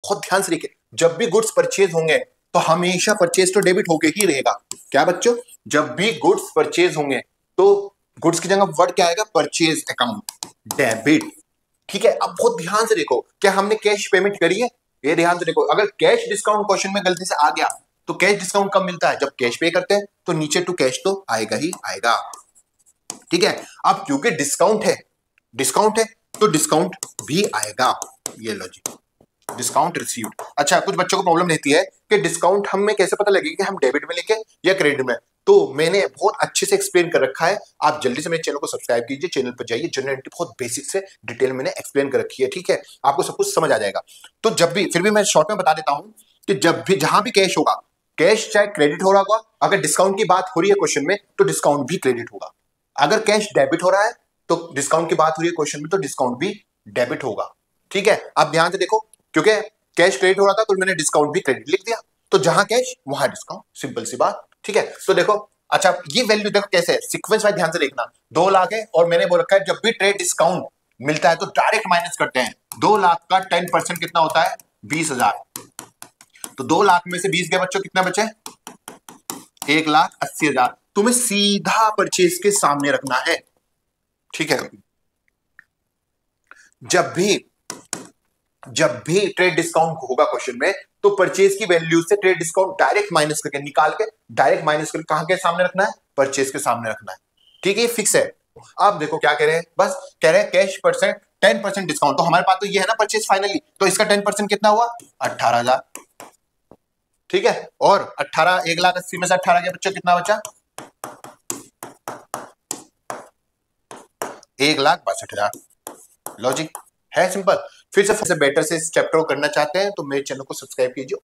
बहुत ध्यान से देखिए, जब भी गुड्स परचेज होंगे तो हमेशा परचेज तो डेबिट होके ही रहेगा। क्या बच्चों, जब भी गुड्स परचेज होंगे तो गुड्स की जगह वर्ड क्या आएगा, परचेज अकाउंट डेबिट। ठीक है, अब बहुत ध्यान से देखो, क्या हमने कैश पेमेंट करी है? ये ध्यान से देखो, अगर कैश डिस्काउंट क्वेश्चन में गलती से आ गया तो कैश डिस्काउंट कब मिलता है, जब कैश पे करते हैं, तो नीचे टू कैश तो आएगा ही आएगा। ठीक है, अब क्योंकि डिस्काउंट है तो डिस्काउंट भी आएगा। ये लो जी, डिस्काउंट रिसीव्ड। अच्छा, कुछ बच्चों को प्रॉब्लम रहती है कि डिस्काउंट हमें कैसे पता लगेगा कि हम डेबिट में लिखे या क्रेडिट में। तो मैंने बहुत अच्छे से एक्सप्लेन कर रखा है, आप जल्दी से मेरे चैनल को सब्सक्राइब कीजिए, चैनल पर जाइए, जनरल एंट्री बहुत बेसिक से डिटेल मैंने एक्सप्लेन कर रखी है। ठीक है, आपको सब कुछ समझ आ जाएगा। तो जब भी, फिर भी मैं शॉर्ट में बता देता हूं कि जब भी जहां भी कैश होगा, कैश चाहे क्रेडिट हो रहा होगा, अगर डिस्काउंट की बात हो रही है क्वेश्चन में तो डिस्काउंट भी क्रेडिट होगा। अगर कैश डेबिट हो रहा है तो डिस्काउंट की बात हो रही है क्वेश्चन में तो डिस्काउंट भी डेबिट होगा। ठीक है, आप ध्यान से देखो, क्योंकि कैश क्रेडिट हो रहा था तो मैंने डिस्काउंट भी क्रेडिट लिख दिया, तो जहां कैश वहां डिस्काउंट, सिंपल सी बात। ठीक है, तो देखो, अच्छा ये वैल्यू देखो कैसे है, सीक्वेंस वाइज ध्यान से देखना। 2 लाख है और मैंने बोल रखा है जब भी ट्रेड डिस्काउंट मिलता है तो डायरेक्ट माइनस करते हैं। 2 लाख का 10% कितना होता है, 20,000। तो 2 लाख में से 20 गए बच्चों, कितना बचे, 1,80,000। तुम्हें सीधा परचेज के सामने रखना है। ठीक है, जब भी ट्रेड डिस्काउंट होगा क्वेश्चन में तो परचेज की वैल्यू से ट्रेड डिस्काउंट डायरेक्ट माइनस करके निकाल के, डायरेक्ट माइनस करके कहां के सामने रखना है, परचेज के सामने रखना है। ठीक है, ये फिक्स है। अब देखो क्या कह रहे हैं, बस कह रहे हैं कैश परसेंट 10% डिस्काउंट, तो हमारे पास तो ये है ना परचेज फाइनली, तो इसका 10% कितना हुआ, 18,000। ठीक है, और 18, 1,80,000 में से 18 के बच्चों कितना बचा, 1,62,000। लॉजिक है सिंपल। फिर से बेटर से इस चैप्टर को करना चाहते हैं तो मेरे चैनल को सब्सक्राइब कीजिए।